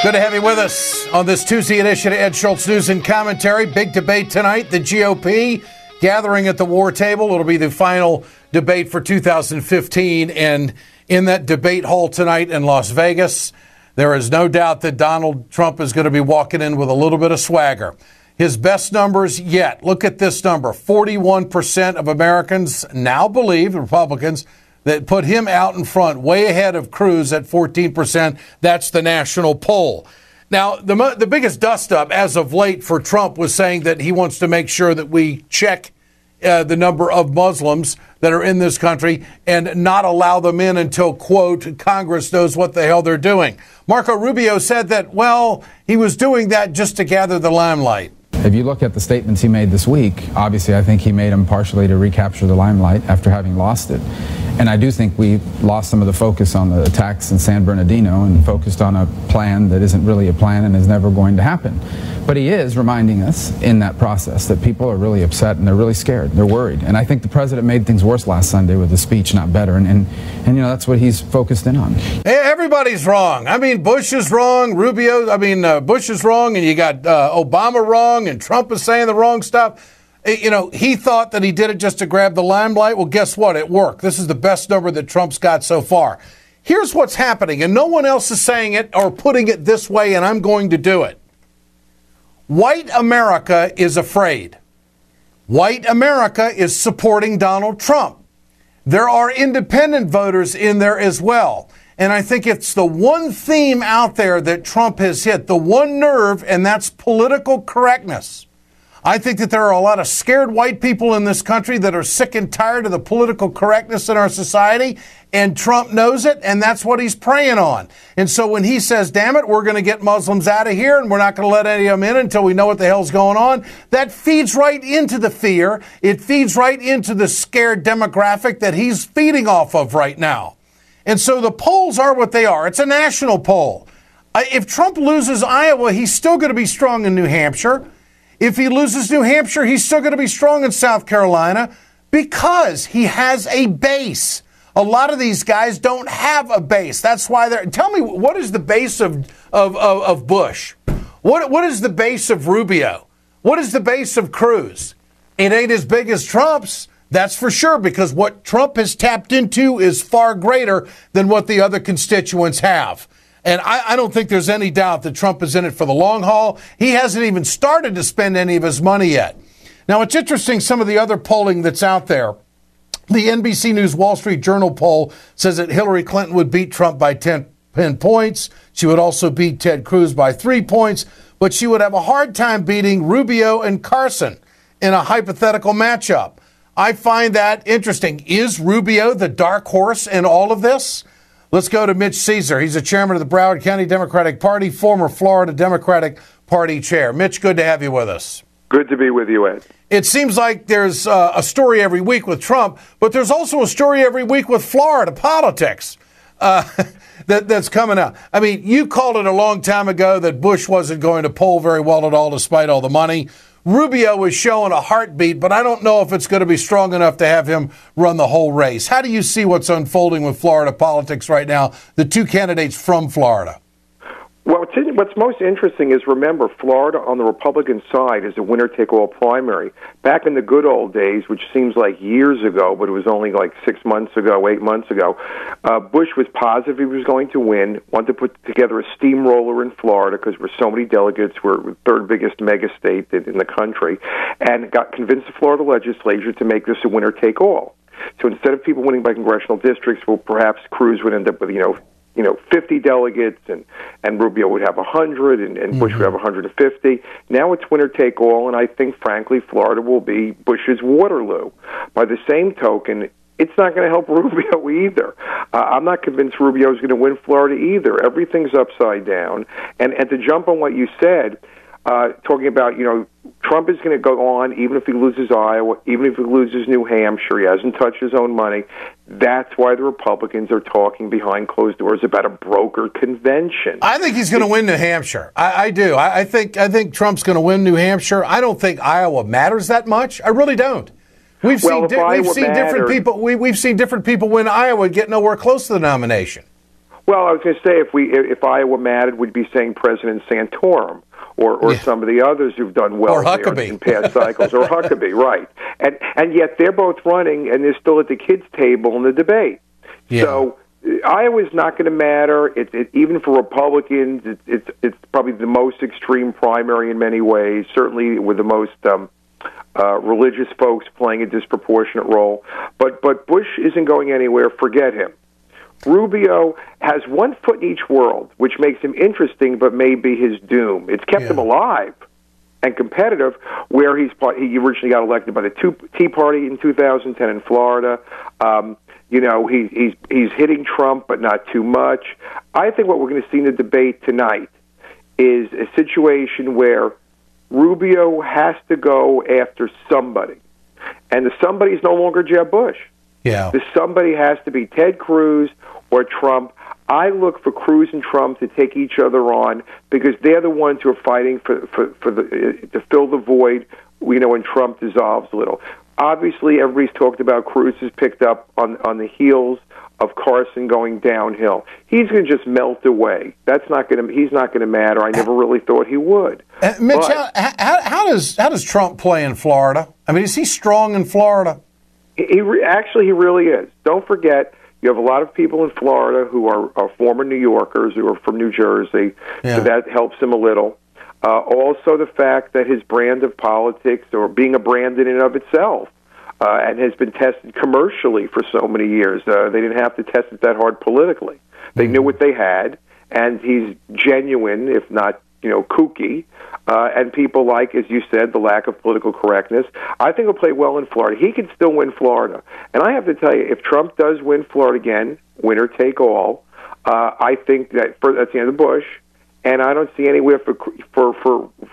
Good to have you with us on this Tuesday edition of Ed Schultz News and Commentary. Big debate tonight. The GOP gathering at the war table. It'll be the final debate for 2015. And in that debate hall tonight in Las Vegas, there is no doubt that Donald Trump is going to be walking in with a little bit of swagger. His best numbers yet. Look at this number. 41% of Americans now believe, Republicans, that put him out in front, way ahead of Cruz at 14%. That's the national poll. Now, the biggest dust-up as of late for Trump was saying that he wants to make sure that we check the number of Muslims that are in this country and not allow them in until, quote, Congress knows what the hell they're doing. Marco Rubio said that, well, he was doing that just to gather the limelight. If you look at the statements he made this week, obviously I think he made them partially to recapture the limelight after having lost it. And I do think we lost some of the focus on the attacks in San Bernardino and focused on a plan that isn't really a plan and is never going to happen. But he is reminding us in that process that people are really upset and they're really scared. They're worried. And I think the president made things worse last Sunday with the speech, not better. And you know, that's what he's focused in on. Hey, everybody's wrong. I mean, Bush is wrong. Bush is wrong. And you got Obama wrong. And Trump is saying the wrong stuff. You know, he thought that he did it just to grab the limelight. Well, guess what? It worked. This is the best number that Trump's got so far. Here's what's happening, and no one else is saying it or putting it this way, and I'm going to do it. White America is afraid. White America is supporting Donald Trump. There are independent voters in there as well. And I think it's the one theme out there that Trump has hit, the one nerve, and that's political correctness. I think that there are a lot of scared white people in this country that are sick and tired of the political correctness in our society, and Trump knows it, and that's what he's preying on. And so when he says, damn it, we're going to get Muslims out of here, and we're not going to let any of them in until we know what the hell's going on, that feeds right into the fear. It feeds right into the scared demographic that he's feeding off of right now. And so the polls are what they are. It's a national poll. If Trump loses Iowa, he's still going to be strong in New Hampshire. If he loses New Hampshire, he's still going to be strong in South Carolina because he has a base. A lot of these guys don't have a base. That's why they're... Tell me, what is the base of Bush? What is the base of Rubio? What is the base of Cruz? It ain't as big as Trump's, that's for sure, because what Trump has tapped into is far greater than what the other constituents have. And I don't think there's any doubt that Trump is in it for the long haul. He hasn't even started to spend any of his money yet. Now, it's interesting, some of the other polling that's out there. The NBC News Wall Street Journal poll says that Hillary Clinton would beat Trump by 10 points. She would also beat Ted Cruz by 3 points, but she would have a hard time beating Rubio and Carson in a hypothetical matchup. I find that interesting. Is Rubio the dark horse in all of this? Let's go to Mitch Ceasar. He's the chairman of the Broward County Democratic Party, former Florida Democratic Party chair. Mitch, good to have you with us. Good to be with you, Ed. It seems like there's a story every week with Trump, but there's also a story every week with Florida politics that's coming out. I mean, you called it a long time ago that Bush wasn't going to poll very well at all despite all the money. Rubio was showing a heartbeat, but I don't know if it's going to be strong enough to have him run the whole race. How do you see what's unfolding with Florida politics right now, the two candidates from Florida? Well, what's most interesting is, remember, Florida on the Republican side is a winner-take-all primary. Back in the good old days, which seems like years ago, but it was only like 6 months ago, 8 months ago, Bush was positive he was going to win, wanted to put together a steamroller in Florida because we're so many delegates, we're the third biggest mega state in the country, and got convinced the Florida legislature to make this a winner-take-all. So instead of people winning by congressional districts, well, perhaps Cruz would end up with, 50 delegates, and Rubio would have 100, and Bush would have 150. Now it's winner take all, and I think, frankly, Florida will be Bush's Waterloo. By the same token, it's not going to help Rubio either. I'm not convinced Rubio is going to win Florida either. Everything's upside down. And to jump on what you said, talking about, Trump is going to go on even if he loses Iowa, even if he loses New Hampshire. He hasn't touched his own money. That's why the Republicans are talking behind closed doors about a broker convention. I think he's going to win New Hampshire. I do. I think Trump's going to win New Hampshire. I don't think Iowa matters that much. I really don't. We've seen different people. We've seen different people win Iowa and get nowhere close to the nomination. Well, I was going to say if Iowa mattered, we'd be saying President Santorum or some of the others who've done well or Huckabee in past cycles, or Huckabee, right? And yet they're both running, and they're still at the kids' table in the debate. Yeah. So Iowa's not going to matter. Even for Republicans, it's probably the most extreme primary in many ways. Certainly with the most religious folks playing a disproportionate role. But Bush isn't going anywhere. Forget him. Rubio has one foot in each world, which makes him interesting, but may be his doom. It's kept him alive and competitive, where he originally got elected by the Tea Party in 2010 in Florida. He's hitting Trump, but not too much. I think what we're going to see in the debate tonight is a situation where Rubio has to go after somebody, and the somebody is no longer Jeb Bush. Yeah, the somebody has to be Ted Cruz or Trump. I look for Cruz and Trump to take each other on because they're the ones who are fighting to fill the void. When Trump dissolves a little. Obviously, everybody's talked about Cruz has picked up on the heels of Carson going downhill. He's going to just melt away. He's not going to matter. I never really thought he would. Mitch, how does Trump play in Florida? I mean, is he strong in Florida? He really is. Don't forget, you have a lot of people in Florida who are former New Yorkers who are from New Jersey, so that helps him a little. Also, the fact that his brand of politics, or being a brand in and of itself, and has been tested commercially for so many years. They didn't have to test it that hard politically. They knew what they had, and he's genuine, if not kooky. And people like, as you said, the lack of political correctness. I think he'll play well in Florida. He can still win Florida. And I have to tell you, if Trump does win Florida again, winner take all, I think that's the end of Bush. And I don't see anywhere for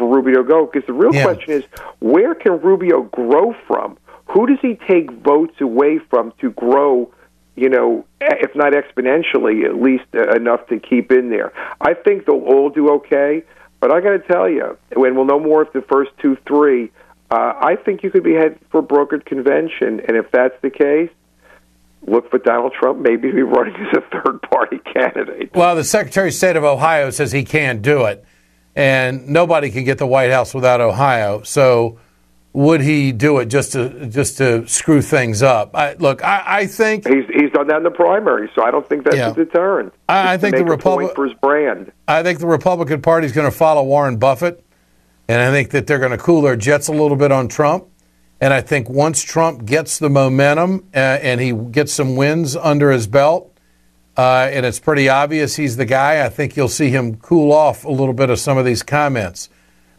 Rubio to go, because the real question is, where can Rubio grow from? Who does he take votes away from to grow, if not exponentially, at least enough to keep in there? I think they'll all do okay, but I got to tell you, when we'll know more of the first 2-3, I think you could be headed for a brokered convention, and if that's the case, look for Donald Trump maybe be running as a third-party candidate. Well, the Secretary of State of Ohio says he can't do it, and nobody can get the White House without Ohio. So would he do it just to screw things up? I think he's done that in the primary, so I don't think that's a deterrent. I think the Republican for his brand. I think the Republican Party is going to follow Warren Buffett, and I think that they're going to cool their jets a little bit on Trump. And I think once Trump gets the momentum and he gets some wins under his belt, and it's pretty obvious he's the guy, I think you'll see him cool off a little bit of some of these comments.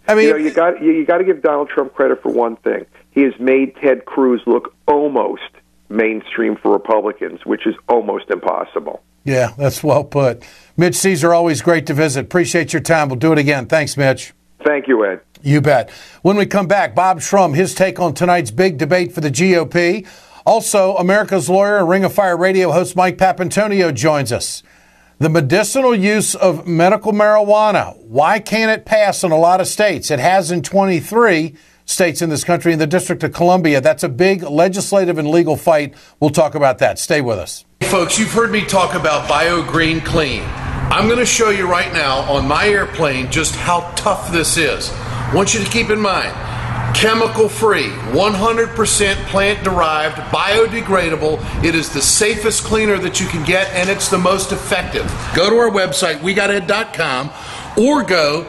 I mean, you got to give Donald Trump credit for one thing. He has made Ted Cruz look almost mainstream for Republicans, which is almost impossible. Yeah, that's well put. Mitch Ceasar, always great to visit. Appreciate your time. We'll do it again. Thanks, Mitch. Thank you, Ed. You bet. When we come back, Bob Shrum, his take on tonight's big debate for the GOP. Also, America's lawyer and Ring of Fire radio host Mike Papantonio joins us. The medicinal use of medical marijuana. Why can't it pass in a lot of states? It has in 23 states in this country, in the District of Columbia. That's a big legislative and legal fight. We'll talk about that. Stay with us. Hey folks, you've heard me talk about BioGreen Clean. I'm going to show you right now on my airplane just how tough this is. I want you to keep in mind, chemical-free, 100% plant-derived, biodegradable. It is the safest cleaner that you can get, and it's the most effective. Go to our website, wegoted.com, or go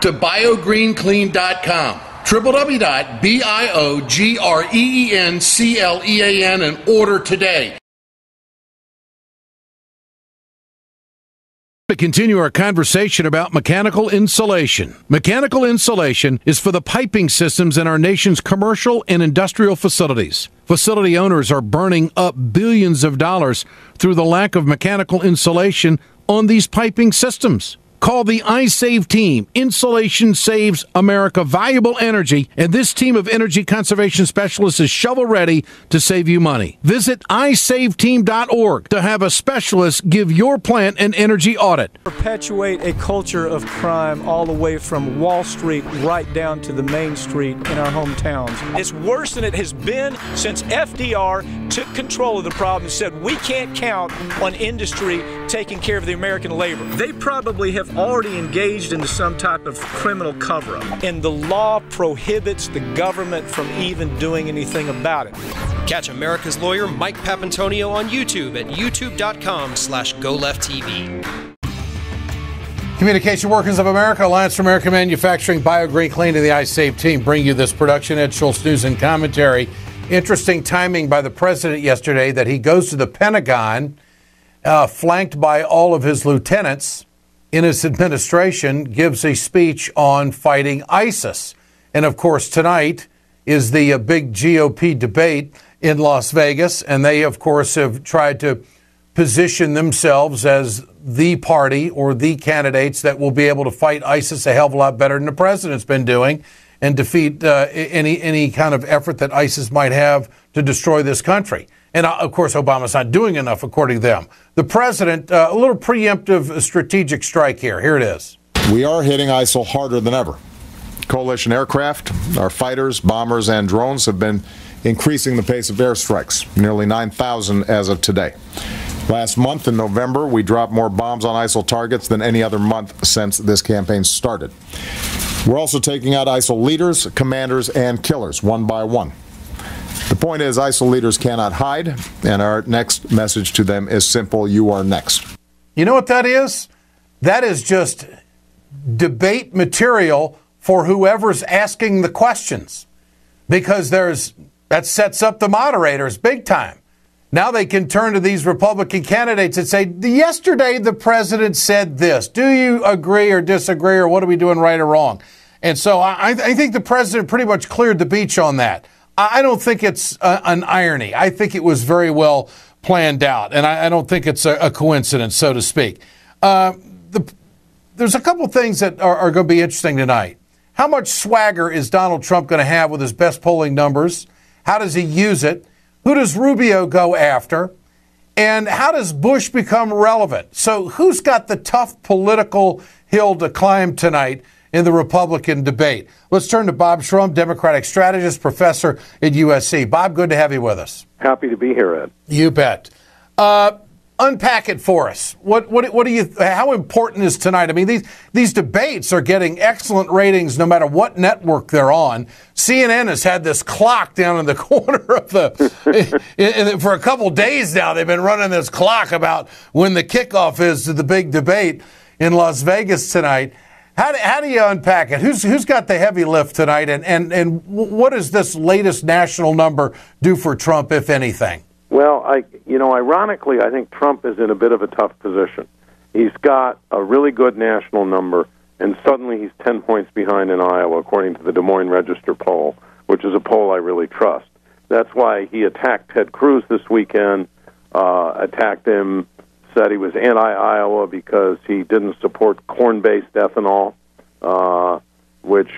to biogreenclean.com. www.biogreenclean and order today. To continue our conversation about mechanical insulation. Mechanical insulation is for the piping systems in our nation's commercial and industrial facilities. Facility owners are burning up billions of dollars through the lack of mechanical insulation on these piping systems. Call the iSave team. Insulation saves America valuable energy, and this team of energy conservation specialists is shovel-ready to save you money. Visit iSaveTeam.org to have a specialist give your plant an energy audit. Perpetuate a culture of crime all the way from Wall Street right down to the main street in our hometowns. It's worse than it has been since FDR took control of the problem and said we can't count on industry taking care of the American labor. They probably have already engaged into some type of criminal cover-up, and the law prohibits the government from even doing anything about it. Catch America's lawyer Mike Papantonio on YouTube at youtube.com/GoLeftTV. Communication Workers of America, Alliance for American Manufacturing, BioGreen Clean, and the iSave team bring you this production. Ed Schultz, news and commentary. Interesting timing by the president yesterday that he goes to the Pentagon, flanked by all of his lieutenants in his administration, gives a speech on fighting ISIS. And, of course, tonight is the big GOP debate in Las Vegas, and they, of course, have tried to position themselves as the party or the candidates that will be able to fight ISIS a hell of a lot better than the president's been doing and defeat any kind of effort that ISIS might have to destroy this country. And, of course, Obama's not doing enough, according to them. The president, a little preemptive strategic strike here. Here it is. We are hitting ISIL harder than ever. Coalition aircraft, our fighters, bombers, and drones have been increasing the pace of airstrikes, nearly 9,000 as of today. Last month in November, we dropped more bombs on ISIL targets than any other month since this campaign started. We're also taking out ISIL leaders, commanders, and killers one by one. The point is, ISIL leaders cannot hide, and our next message to them is simple: you are next. You know what that is? That is just debate material for whoever's asking the questions, because that sets up the moderators big time. Now they can turn to these Republican candidates and say, yesterday the president said this. Do you agree or disagree, or what are we doing right or wrong? And so I think the president pretty much cleared the beach on that. I don't think it's an irony. I think it was very well planned out, and I don't think it's a coincidence, so to speak. There's a couple things that are going to be interesting tonight. How much swagger is Donald Trump going to have with his best polling numbers? How does he use it? Who does Rubio go after? And how does Bush become relevant? So who's got the tough political hill to climb tonight in the Republican debate? Let's turn to Bob Shrum, Democratic Strategist, Professor at USC. Bob, good to have you with us. Happy to be here, Ed. You bet. Unpack it for us. What do you? How important is tonight? I mean, these debates are getting excellent ratings no matter what network they're on. CNN has had this clock down in the corner of for a couple days now. They've been running this clock about when the kickoff is to the big debate in Las Vegas tonight. How do you unpack it? Who's got the heavy lift tonight, and what does this latest national number do for Trump, if anything? Well, ironically, I think Trump is in a bit of a tough position. He's got a really good national number, and suddenly he's 10 points behind in Iowa, according to the Des Moines Register poll, which is a poll I really trust. That's why he attacked Ted Cruz this weekend, attacked him, said he was anti-Iowa because he didn't support corn-based ethanol, which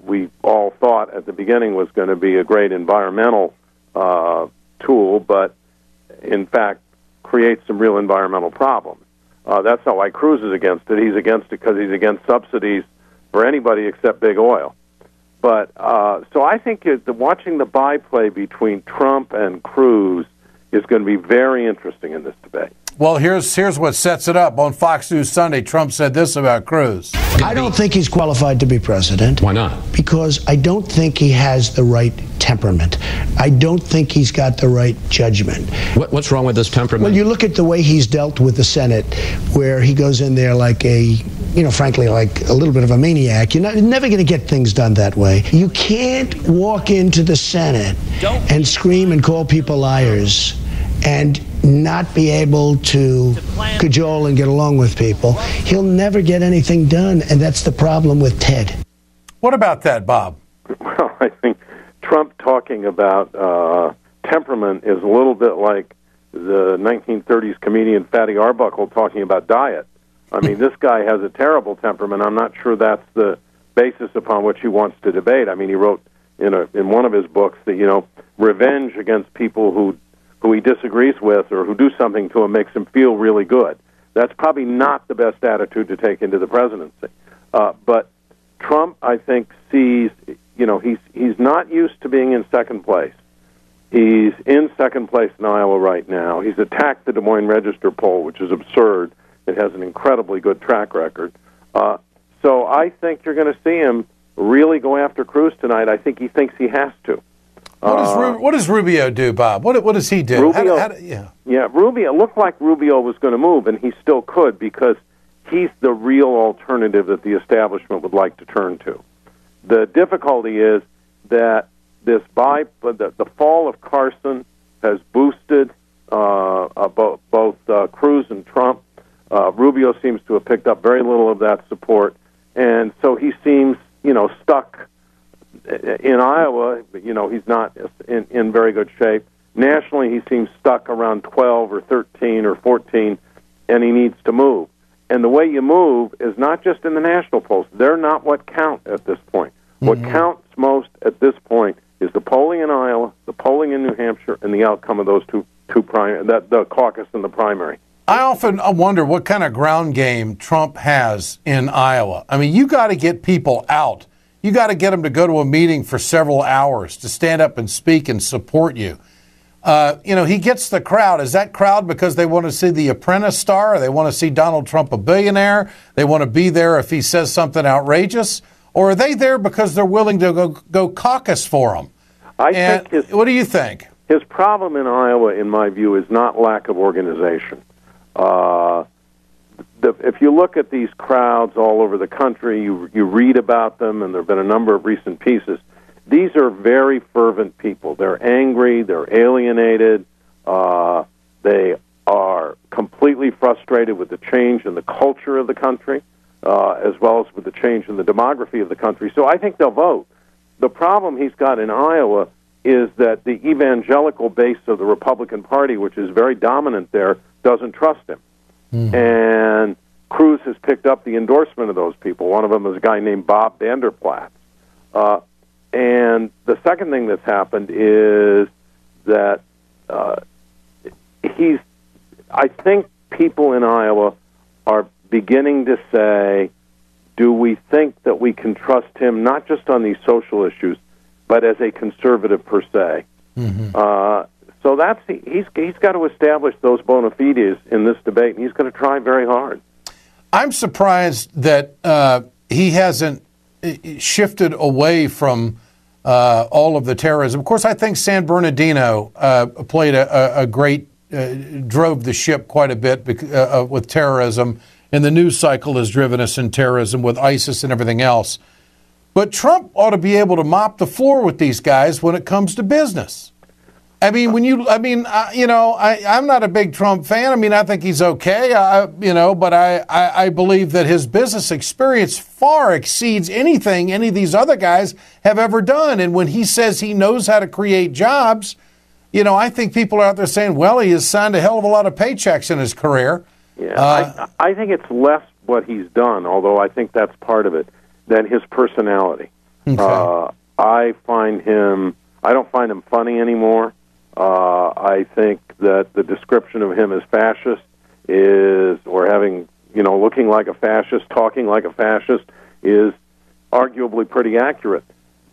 we all thought at the beginning was going to be a great environmental tool, but in fact creates some real environmental problems. That's not why Cruz is against it. He's against it because he's against subsidies for anybody except big oil. But so I think watching the byplay between Trump and Cruz is going to be very interesting in this debate. Well, here's what sets it up. On Fox News Sunday, Trump said this about Cruz. I don't think he's qualified to be president. Why not? Because I don't think he has the right temperament. I don't think he's got the right judgment. What's wrong with this temperament? Well, you look at the way he's dealt with the Senate, where he goes in there like frankly, like a little bit of a maniac. You're never going to get things done that way. You can't walk into the Senate and scream and call people liars and not be able to cajole and get along with people. He'll never get anything done, and that's the problem with Ted. What about that, Bob? Well, I think Trump talking about temperament is a little bit like the 1930s comedian Fatty Arbuckle talking about diet. I mean, this guy has a terrible temperament. I'm not sure that's the basis upon which he wants to debate. I mean, he wrote in one of his books that, revenge against people who he disagrees with or who do something to him makes him feel really good. That's probably not the best attitude to take into the presidency. But Trump, I think, sees, he's not used to being in second place. He's in second place in Iowa right now. He's attacked the Des Moines Register poll, which is absurd. It has an incredibly good track record. So I think you're going to see him really go after Cruz tonight. I think he thinks he has to. What does Rubio do, Bob? What does he do? Rubio, Rubio looked like Rubio was going to move, and he still could because he's the real alternative that the establishment would like to turn to. The difficulty is that the fall of Carson has boosted both Cruz and Trump. Rubio seems to have picked up very little of that support, and so he seems, stuck in Iowa. He's not in very good shape. Nationally, he seems stuck around 12 or 13 or 14, and he needs to move. And the way you move is not just in the national polls. They're not what count at this point. Mm-hmm. What counts most at this point is the polling in Iowa, the polling in New Hampshire, and the outcome of those two primary, the caucus and the primary. I often wonder what kind of ground game Trump has in Iowa. I mean, you got to get people out. You got to get them to go to a meeting for several hours to stand up and speak and support you. He gets the crowd. Is that crowd because they want to see The Apprentice star? Or they want to see Donald Trump a billionaire? They want to be there if he says something outrageous? Or are they there because they're willing to go caucus for him? What do you think? His problem in Iowa, in my view, is not lack of organization. If you look at these crowds all over the country, you read about them, and there have been a number of recent pieces. These are very fervent people. They're angry. They're alienated. They are completely frustrated with the change in the culture of the country, as well as with the change in the demography of the country. So I think they'll vote. The problem he's got in Iowa is that the evangelical base of the Republican Party, which is very dominant there, doesn't trust him. Mm-hmm. And Cruz has picked up the endorsement of those people. One of them is a guy named Bob Vanderplaats. And the second thing that's happened is that I think people in Iowa are beginning to say, do we think that we can trust him not just on these social issues, but as a conservative per se? Mm-hmm. So he's got to establish those bona fides in this debate, and he's going to try very hard. I'm surprised that he hasn't shifted away from all of the terrorism. Of course, I think San Bernardino played a great, drove the ship quite a bit with terrorism, and the news cycle has driven us in terrorism with ISIS and everything else. But Trump ought to be able to mop the floor with these guys when it comes to business. I mean, I'm not a big Trump fan. I mean, I think he's okay, but I believe that his business experience far exceeds anything any of these other guys have ever done. And when he says he knows how to create jobs, I think people are out there saying, well, he has signed a hell of a lot of paychecks in his career. Yeah, I think it's less what he's done, although I think that's part of it, than his personality. Okay. I don't find him funny anymore. I think that the description of him as fascist looking like a fascist, talking like a fascist, is arguably pretty accurate.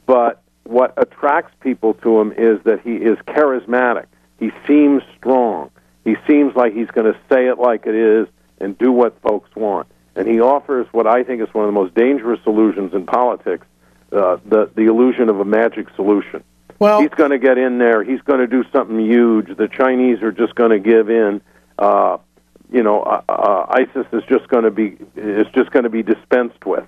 But what attracts people to him is that he is charismatic. He seems strong. He seems like he's going to say it like it is and do what folks want. And he offers what I think is one of the most dangerous illusions in politics, the illusion of a magic solution. Well, he's going to get in there. He's going to do something huge. The Chinese are just going to give in. ISIS is just going to be dispensed with.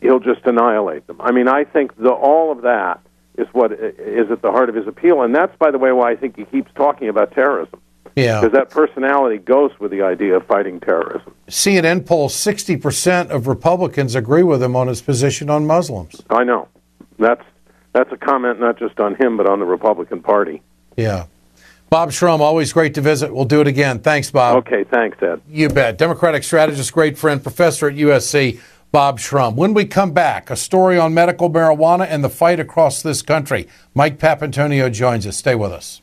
He'll just annihilate them. I mean, I think all of that is what is at the heart of his appeal, and that's, by the way, why I think he keeps talking about terrorism. Yeah, because that personality goes with the idea of fighting terrorism. CNN polls 60% of Republicans agree with him on his position on Muslims. I know. That's a comment not just on him, but on the Republican Party. Yeah. Bob Shrum, always great to visit. We'll do it again. Thanks, Bob. Okay, thanks, Ed. You bet. Democratic strategist, great friend, professor at USC, Bob Shrum. When we come back, a story on medical marijuana and the fight across this country. Mike Papantonio joins us. Stay with us.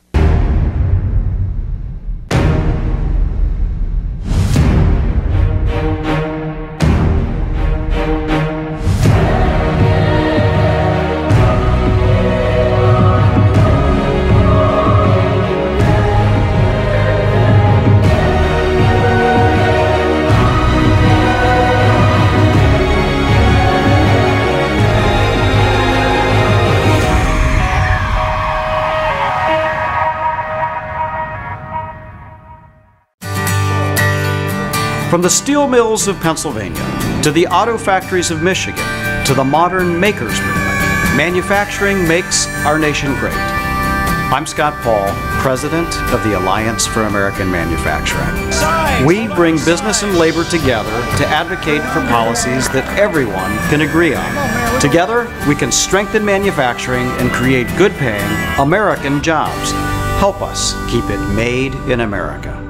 From the steel mills of Pennsylvania to the auto factories of Michigan to the modern makers movement, manufacturing makes our nation great. I'm Scott Paul, president of the Alliance for American Manufacturing. We bring business and labor together to advocate for policies that everyone can agree on. Together, we can strengthen manufacturing and create good-paying American jobs. Help us keep it made in America.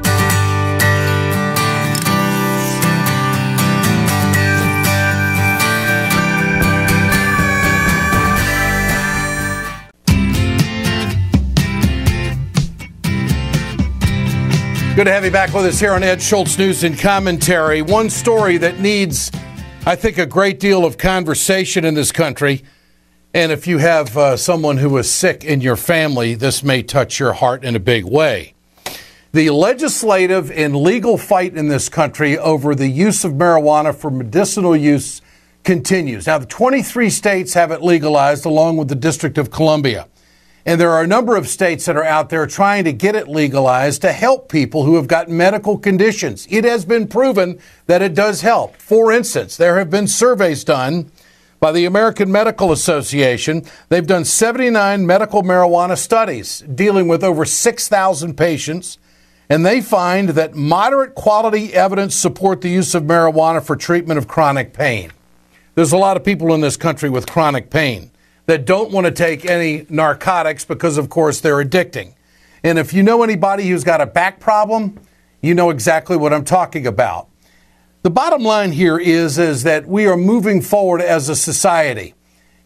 Good to have you back with us here on Ed Schultz News and Commentary. One story that needs, I think, a great deal of conversation in this country. And if you have someone who is sick in your family, this may touch your heart in a big way. The legislative and legal fight in this country over the use of marijuana for medicinal use continues. Now, the 23 states have it legalized, along with the District of Columbia. And there are a number of states that are out there trying to get it legalized to help people who have got medical conditions. It has been proven that it does help. For instance, there have been surveys done by the American Medical Association. They've done 79 medical marijuana studies dealing with over 6,000 patients. And they find that moderate quality evidence support the use of marijuana for treatment of chronic pain. There's a lot of people in this country with chronic pain that don't want to take any narcotics because, of course, they're addicting. And if you know anybody who's got a back problem, you know exactly what I'm talking about. The bottom line here is that we are moving forward as a society,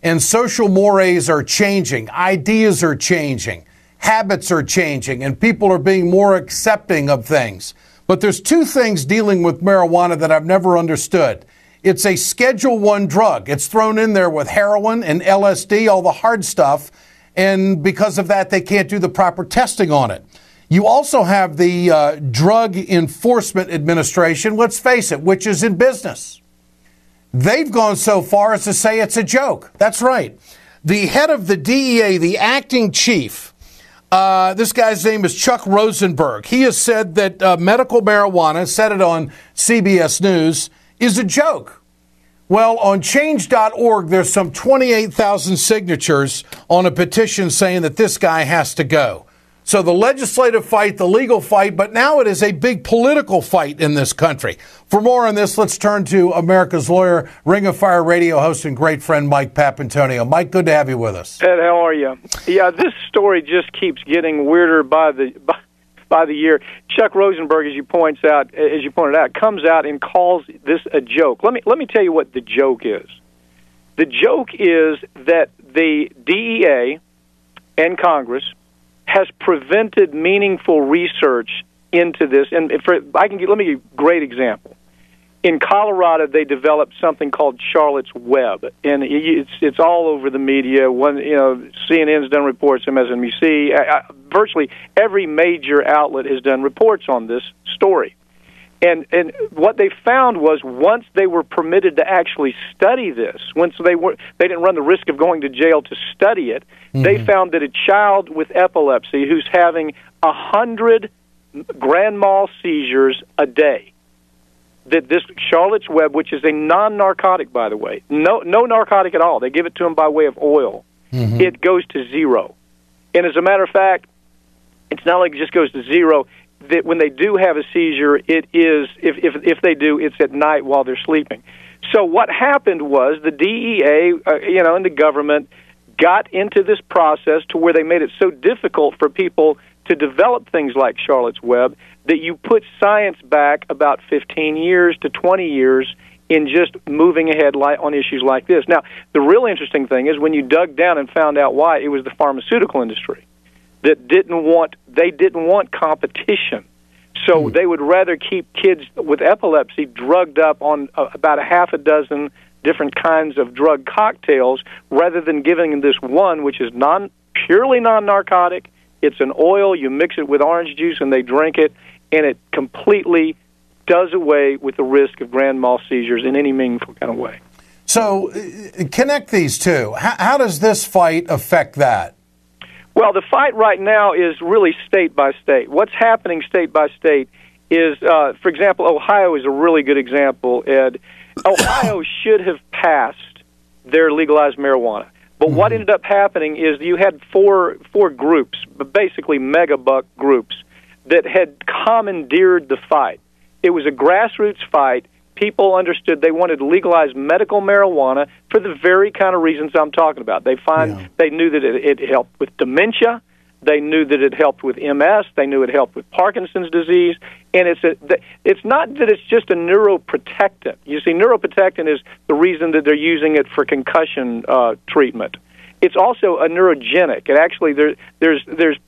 and social mores are changing, ideas are changing, habits are changing, and people are being more accepting of things. But there's two things dealing with marijuana that I've never understood. It's a Schedule I drug. It's thrown in there with heroin and LSD, all the hard stuff, and because of that, they can't do the proper testing on it. You also have the Drug Enforcement Administration, let's face it, which is in business. They've gone so far as to say it's a joke. That's right. The head of the DEA, the acting chief, this guy's name is Chuck Rosenberg. He has said that medical marijuana, said it on CBS News, is a joke. Well, on change.org, there's some 28,000 signatures on a petition saying that this guy has to go. So the legislative fight, the legal fight, but now it is a big political fight in this country. For more on this, let's turn to America's lawyer, Ring of Fire radio host and great friend Mike Papantonio. Mike, good to have you with us. Ed, how are you? Yeah, this story just keeps getting weirder by the year. Chuck Rosenberg, as you pointed out, comes out and calls this a joke. Let me tell you what the joke is. The joke is that the DEA and Congress has prevented meaningful research into this. And let me give a great example. In Colorado, they developed something called Charlotte's Web, and it's all over the media. CNN's done reports, MSNBC, virtually every major outlet has done reports on this story. And what they found was once they were permitted to actually study this, once they didn't run the risk of going to jail to study it, they found that a child with epilepsy who's having 100 grand mal seizures a day, that this Charlotte's Web, which is a non-narcotic, by the way, no narcotic at all, they give it to them by way of oil, it goes to zero. And as a matter of fact, it's not like it just goes to zero. That when they do have a seizure, it is, if they do, it's at night while they're sleeping. So what happened was the DEA, and the government got into this process to where they made it so difficult for people to develop things like Charlotte's Web that you put science back about 15 years to 20 years in just moving ahead on issues like this. Now, the real interesting thing is when you dug down and found out why, it was the pharmaceutical industry that didn't want competition. So they would rather keep kids with epilepsy drugged up on about a half a dozen different kinds of drug cocktails rather than giving them this one, which is purely non-narcotic. It's an oil. You mix it with orange juice and they drink it, and it completely does away with the risk of grand mal seizures in any meaningful kind of way. So connect these two. How does this fight affect that? Well, the fight right now is really state by state. What's happening state by state is, for example, Ohio is a really good example, Ed. Ohio should have passed their legalized marijuana. But what ended up happening is you had four groups, basically megabuck groups, that had commandeered the fight. It was a grassroots fight. People understood they wanted to legalize medical marijuana for the very kind of reasons I'm talking about. They knew that it helped with dementia. They knew that it helped with MS. They knew it helped with Parkinson's disease. And it's not that it's just a neuroprotectant. You see, neuroprotectant is the reason that they're using it for concussion treatment. It's also a neurogenic. It actually there's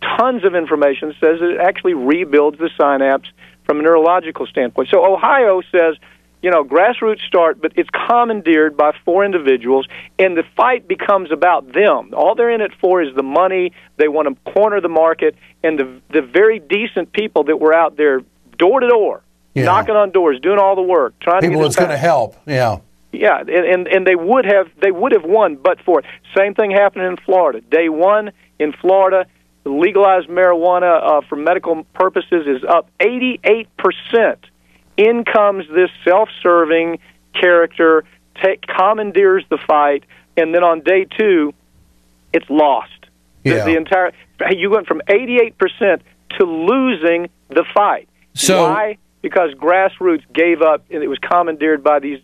tons of information that says it actually rebuilds the synapse from a neurological standpoint. So Ohio says, grassroots start, but it's commandeered by four individuals, and the fight becomes about them. All they're in it for is the money. They want to corner the market, and the very decent people that were out there door to door, knocking on doors, doing all the work, trying people to get it's going to help. Yeah, and they would have won, but for it. Same thing happened in Florida. Day one in Florida, legalized marijuana for medical purposes is up 88%. In comes this self-serving character, commandeers the fight, and then on day two, it's lost. The entire you went from 88% to losing the fight. So, why? Because grassroots gave up, and it was commandeered by these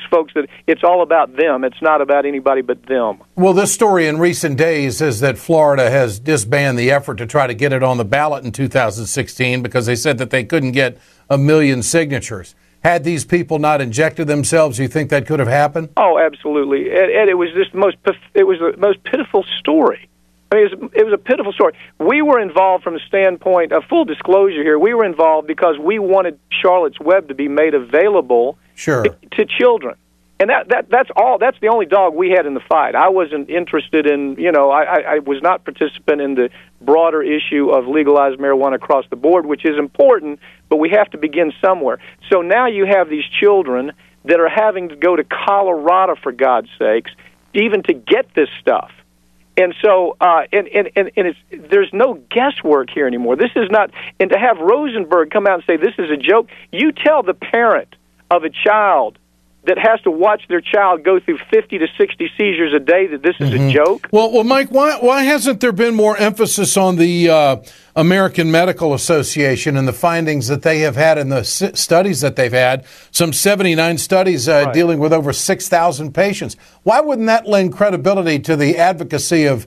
folks that it's all about them. It's not about anybody but them. Well, this story in recent days is that Florida has disbanded the effort to try to get it on the ballot in 2016 because they said that they couldn't get 1 million signatures. Had these people not injected themselves, you think that could have happened? Oh, absolutely. And it was just the most pitiful story. I mean, it was a pitiful story. We were involved from the standpoint of full disclosure here. We were involved because we wanted Charlotte's Web to be made available to children. And that's all. That's the only dog we had in the fight. I wasn't interested in, I was not participant in the broader issue of legalized marijuana across the board, which is important, but we have to begin somewhere. So now you have these children that are having to go to Colorado, for God's sakes, even to get this stuff. And so, there's no guesswork here anymore. This is not, and to have Rosenberg come out and say this is a joke, you tell the parent of a child that has to watch their child go through 50 to 60 seizures a day that this is a joke? Well, Mike, why hasn't there been more emphasis on the American Medical Association and the findings that they have had in the studies that they've had, some 79 studies dealing with over 6,000 patients? Why wouldn't that lend credibility to the advocacy of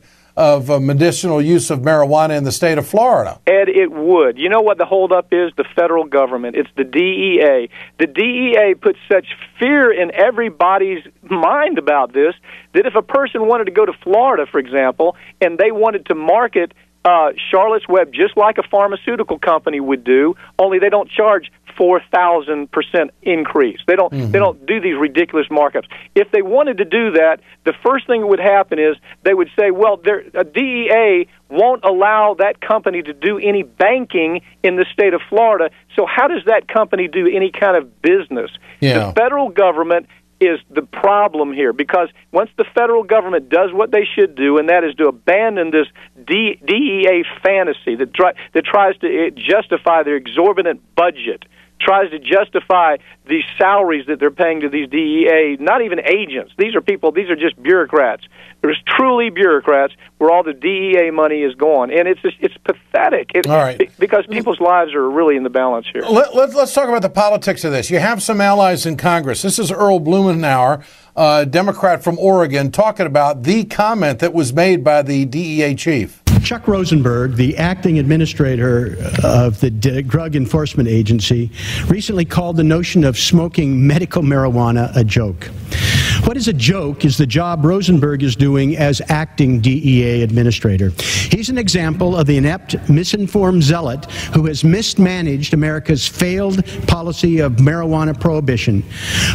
medicinal use of marijuana in the state of Florida? Ed, it would. You know what the holdup is? The federal government. It's the DEA. The DEA puts such fear in everybody's mind about this that if a person wanted to go to Florida, for example, and they wanted to market Charlotte's Web just like a pharmaceutical company would do, only they don't charge 4,000% increase. They don't do these ridiculous markups. If they wanted to do that, the first thing that would happen is they would say, well, DEA won't allow that company to do any banking in the state of Florida, so how does that company do any kind of business? The federal government is the problem here, because once the federal government does what they should do, and that is to abandon this DEA fantasy that tries to justify their exorbitant budget, tries to justify these salaries that they're paying to these DEA, not even agents. These are just bureaucrats. There's truly bureaucrats where all the DEA money is gone. And it's pathetic. All right. Because people's lives are really in the balance here. Let's talk about the politics of this. You have some allies in Congress. This is Earl Blumenauer, Democrat from Oregon, talking about the comment that was made by the DEA chief. Chuck Rosenberg, the acting administrator of the Drug Enforcement Agency, recently called the notion of smoking medical marijuana a joke. What is a joke is the job Rosenberg is doing as acting DEA administrator. He's an example of the inept, misinformed zealot who has mismanaged America's failed policy of marijuana prohibition.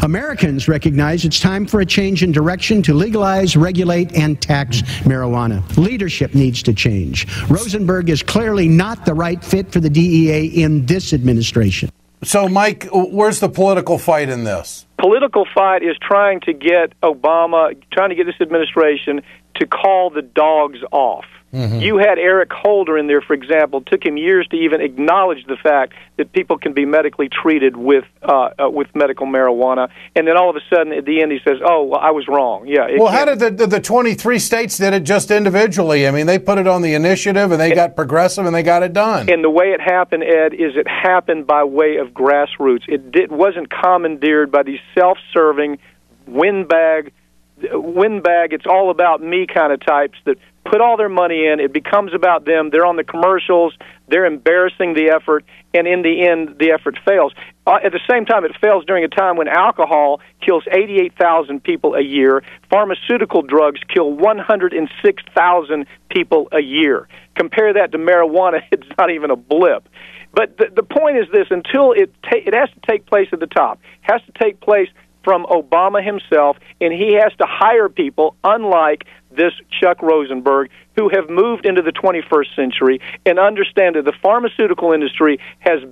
Americans recognize it's time for a change in direction to legalize, regulate, and tax marijuana. Leadership needs to change. Rosenberg is clearly not the right fit for the DEA in this administration. So, Mike, where's the political fight in this? Political fight is trying to get this administration to call the dogs off. You had Eric Holder in there, for example. It took him years to even acknowledge the fact that people can be medically treated with medical marijuana, and then all of a sudden at the end he says, "Oh, well, I was wrong." Yeah. Well, how did the 23 states did it just individually? I mean, they put it on the initiative, and they got progressive, and they got it done. And the way it happened, Ed, is it happened by way of grassroots. It wasn't commandeered by these self-serving windbag. It's all about me kind of types that put all their money in. It becomes about them. They're on the commercials. They're embarrassing the effort, and in the end, the effort fails. At the same time, it fails during a time when alcohol kills 88,000 people a year. Pharmaceutical drugs kill 106,000 people a year. Compare that to marijuana, it's not even a blip. But the point is this: until it has to take place at the top, it has to take place from Obama himself, and he has to hire people, unlike this Chuck Rosenberg, who have moved into the 21st century and understand that the pharmaceutical industry has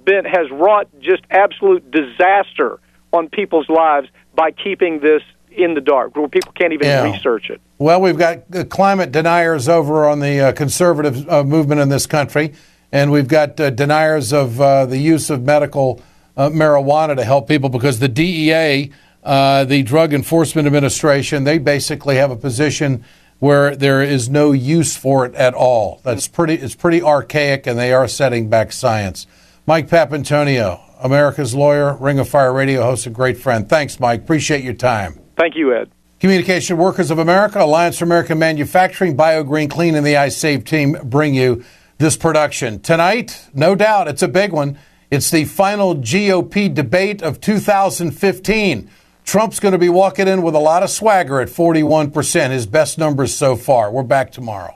wrought just absolute disaster on people's lives by keeping this in the dark, where people can't even research it. Well, we've got climate deniers over on the conservative movement in this country, and we've got deniers of the use of medical marijuana to help people, because the DEA, the Drug Enforcement Administration, they basically have a position where there is no use for it at all. It's pretty archaic, and they are setting back science. Mike Papantonio, America's lawyer, Ring of Fire radio host, a great friend. Thanks, Mike. Appreciate your time. Thank you, Ed. Communication Workers of America, Alliance for American Manufacturing, BioGreen Clean, and the iSave team bring you this production. Tonight, no doubt, it's a big one. It's the final GOP debate of 2015. Trump's going to be walking in with a lot of swagger at 41%, his best numbers so far. We're back tomorrow.